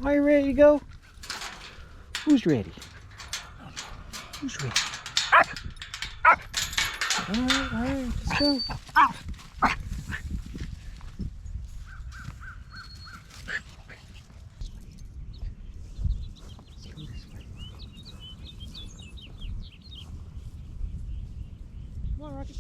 Are you ready to go? Who's ready? Who's ready? All right, let's go. Come on, Rocky.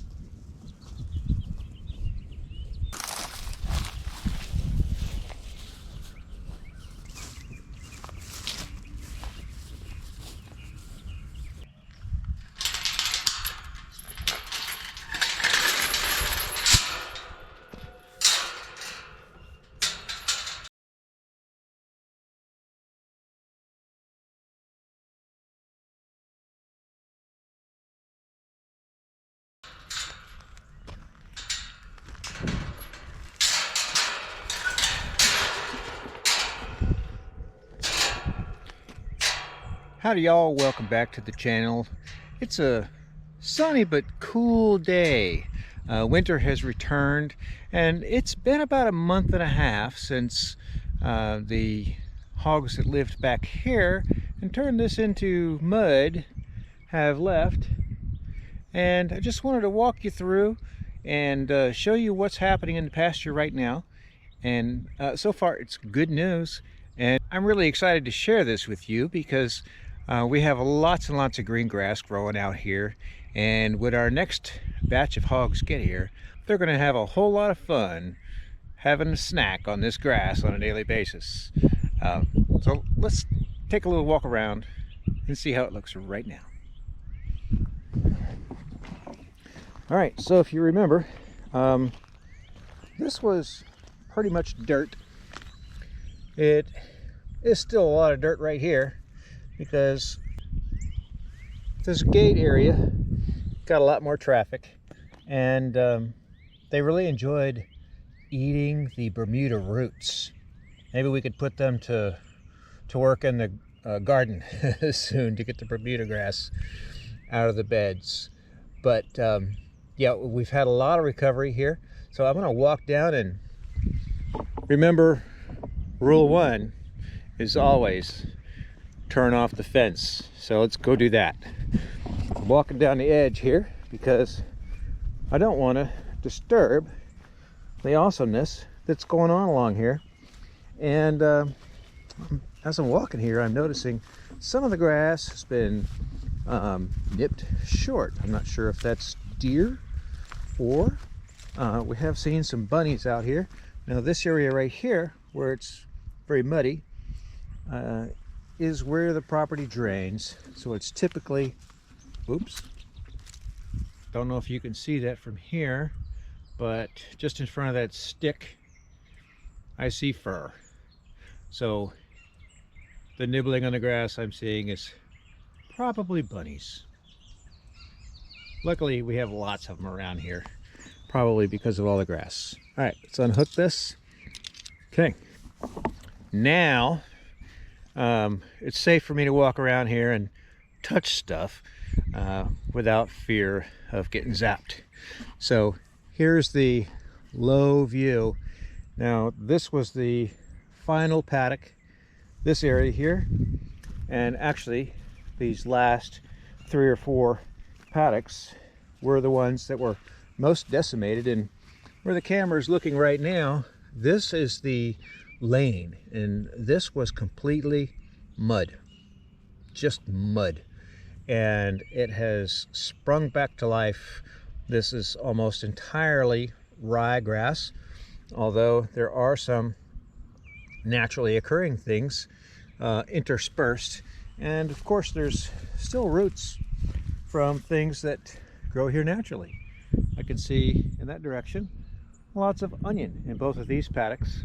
Howdy y'all, welcome back to the channel. It's a sunny but cool day. Winter has returned, and it's been about a month and a half since the hogs that lived back here and turned this into mud have left. And I just wanted to walk you through and show you what's happening in the pasture right now. And so far it's good news, and I'm really excited to share this with you because we have lots and lots of green grass growing out here, and when our next batch of hogs get here, they're going to have a whole lot of fun having a snack on this grass on a daily basis. So let's take a little walk around and see how it looks right now. All right, so if you remember, this was pretty much dirt. It is still a lot of dirt right here, because this gate area got a lot more traffic, and they really enjoyed eating the Bermuda roots. Maybe we could put them to work in the garden soon to get the Bermuda grass out of the beds. But yeah, we've had a lot of recovery here, so I'm going to walk down, and remember, rule 1 is always turn off the fence. So let's go do that. I'm walking down the edge here because I don't want to disturb the awesomeness that's going on along here. And as I'm walking here, I'm noticing some of the grass has been nipped short. I'm not sure if that's deer or we have seen some bunnies out here. Now this area right here where it's very muddy is where the property drains, so it's typically, oops, don't know if you can see that from here, but just in front of that stick I see fur. So the nibbling on the grass I'm seeing is probably bunnies. Luckily we have lots of them around here, probably because of all the grass. All right, let's unhook this. Okay, now it's safe for me to walk around here and touch stuff without fear of getting zapped. So here's the low view. Now this was the final paddock, this area here, and actually these last 3 or 4 paddocks were the ones that were most decimated. And where the camera is looking right now, this is the lane, and this was completely mud, just mud, and it has sprung back to life. This is almost entirely ryegrass, although there are some naturally occurring things interspersed, and of course there's still roots from things that grow here naturally. I can see in that direction lots of onion in both of these paddocks.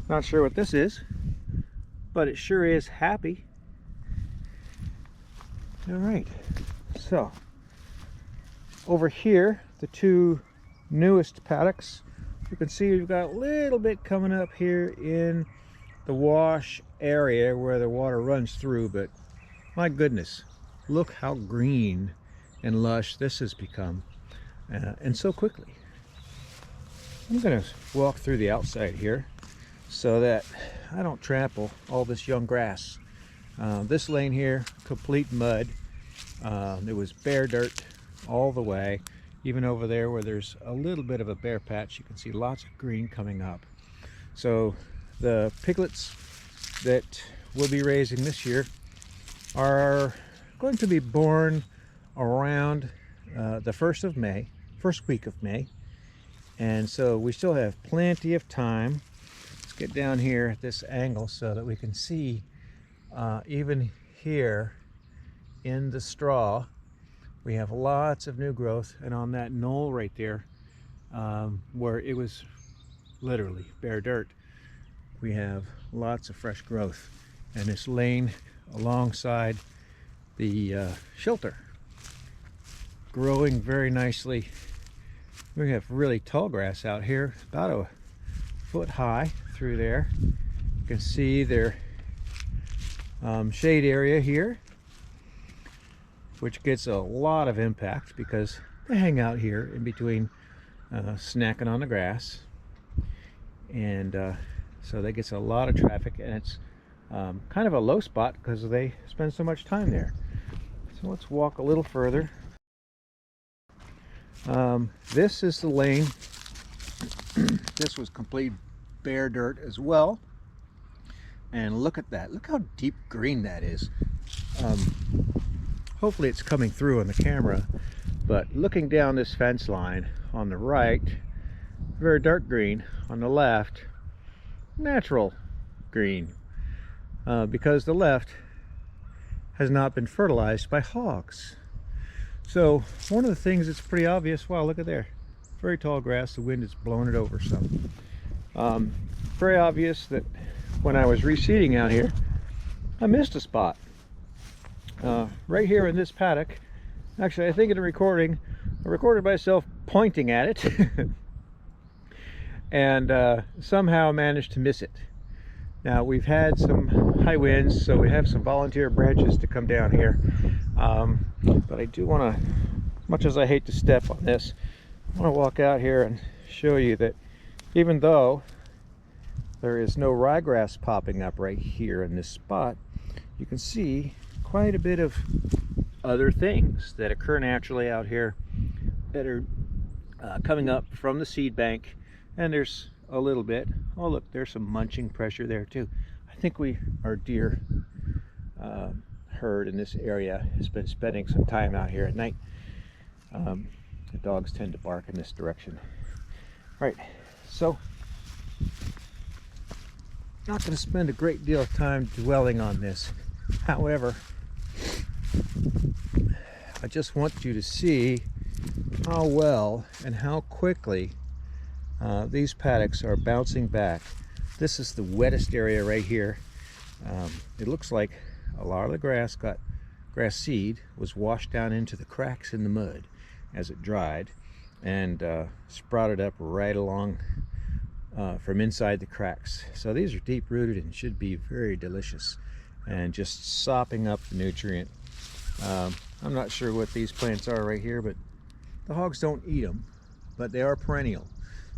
Not sure what this is, but it sure is happy. All right, so over here, the 2 newest paddocks, you can see we've got a little bit coming up here in the wash area where the water runs through, but my goodness, look how green and lush this has become, and so quickly. I'm going to walk through the outside here so that I don't trample all this young grass. This lane here, complete mud. It was bare dirt all the way. Even over there where there's a little bit of a bare patch, you can see lots of green coming up. So the piglets that we'll be raising this year are going to be born around the first week of May. And so we still have plenty of time. Let's get down here at this angle so that we can see even here in the straw, we have lots of new growth. And on that knoll right there, where it was literally bare dirt, we have lots of fresh growth. And this lane alongside the shelter, growing very nicely. We have really tall grass out here, about a foot high through there. You can see their shade area here, which gets a lot of impact because they hang out here in between snacking on the grass. And so that gets a lot of traffic, and it's kind of a low spot because they spend so much time there. So let's walk a little further. This is the lane. This was complete bare dirt as well. And look at that. Look how deep green that is. Hopefully it's coming through on the camera, but looking down this fence line on the right, very dark green. On the left, natural green, because the left has not been fertilized by hogs. So one of the things that's pretty obvious, wow, look at there, very tall grass, the wind has blown it over some. Very obvious that when I was reseeding out here, I missed a spot. Right here in this paddock. Actually, I think in a recording, I recorded myself pointing at it and somehow managed to miss it. Now, we've had some high winds, so we have some volunteer branches to come down here. But I do want to, much as I hate to step on this, I want to walk out here and show you that even though there is no ryegrass popping up right here in this spot, you can see quite a bit of other things that occur naturally out here that are coming up from the seed bank. And there's a little bit, oh look, there's some munching pressure there too. I think our deer herd in this area has been spending some time out here at night. The dogs tend to bark in this direction. Right, so not going to spend a great deal of time dwelling on this. However, I just want you to see how well and how quickly these paddocks are bouncing back. This is the wettest area right here. It looks like a lot of the grass seed was washed down into the cracks in the mud as it dried, and sprouted up right along from inside the cracks. So these are deep rooted and should be very delicious and just sopping up the nutrient. I'm not sure what these plants are right here, but the hogs don't eat them, but they are perennial.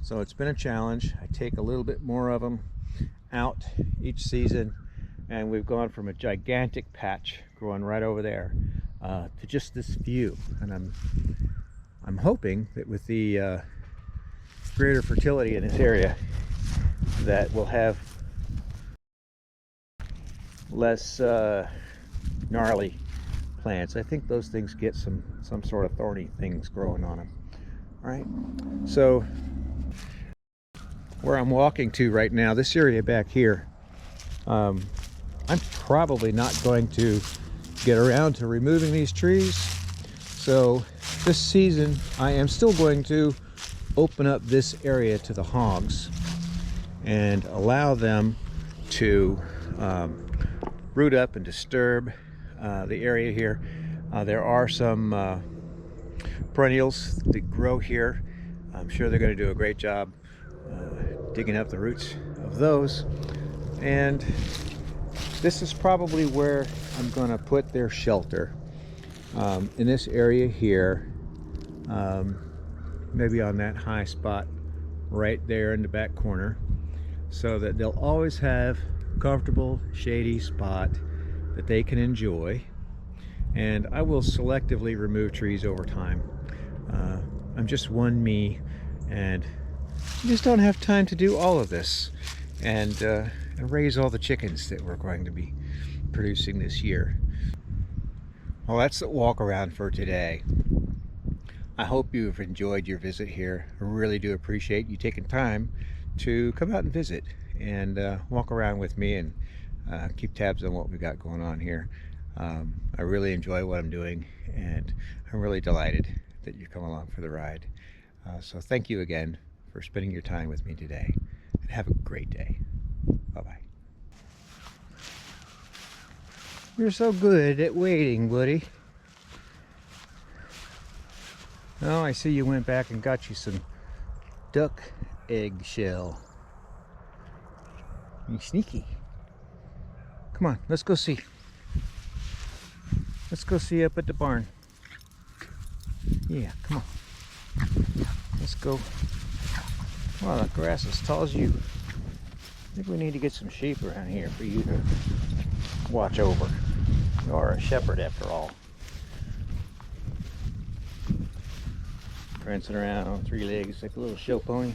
So it's been a challenge. I take a little bit more of them out each season, and we've gone from a gigantic patch growing right over there to just this few. And I'm hoping that with the greater fertility in this area, that we'll have less gnarly plants. I think those things get some sort of thorny things growing on them. All right, so where I'm walking to right now, this area back here, I'm probably not going to get around to removing these trees. So this season I am still going to open up this area to the hogs and allow them to root up and disturb the area here. There are some perennials that grow here. I'm sure they're going to do a great job digging up the roots of those. And this is probably where I'm going to put their shelter, in this area here, maybe on that high spot right there in the back corner. so that they'll always have a comfortable, shady spot that they can enjoy. And I will selectively remove trees over time. I'm just one me, and I just don't have time to do all of this and raise all the chickens that we're going to be producing this year. Well, that's the walk around for today. I hope you've enjoyed your visit here. I really do appreciate you taking time to come out and visit and walk around with me and keep tabs on what we got going on here. I really enjoy what I'm doing, and I'm really delighted that you come along for the ride. So thank you again for spending your time with me today, and have a great day. Bye-bye. You're so good at waiting, Woody. Oh, I see you went back and got you some duck eggshell. You sneaky. Come on, let's go see. Let's go see up at the barn. Yeah, come on. Let's go. Wow, the grass is as tall as you. I think we need to get some sheep around here for you to watch over. You are a shepherd after all. Prancing around on 3 legs like a little show pony.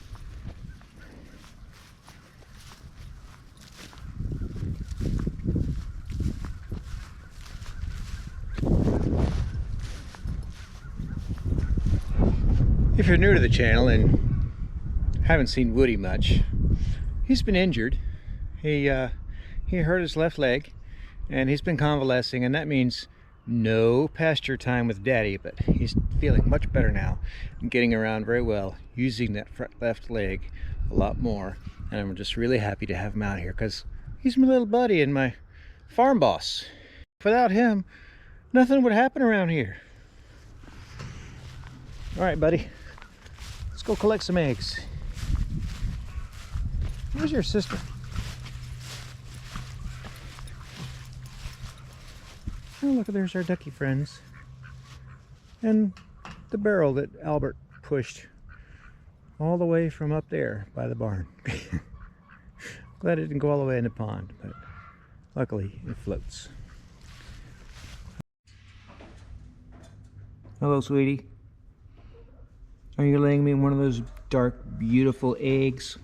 If you're new to the channel and haven't seen Woody much, he's been injured. He hurt his left leg, and he's been convalescing, and that means no pasture time with Daddy, but he's feeling much better now and getting around very well, using that left leg a lot more. And I'm just really happy to have him out here because he's my little buddy and my farm boss. Without him, nothing would happen around here. All right, buddy. Let's go collect some eggs. Where's your sister? Oh, look, there's our ducky friends. And the barrel that Albert pushed all the way from up there by the barn. Glad it didn't go all the way in the pond, but luckily it floats. Hello, sweetie. Are you laying me one of those dark, beautiful eggs?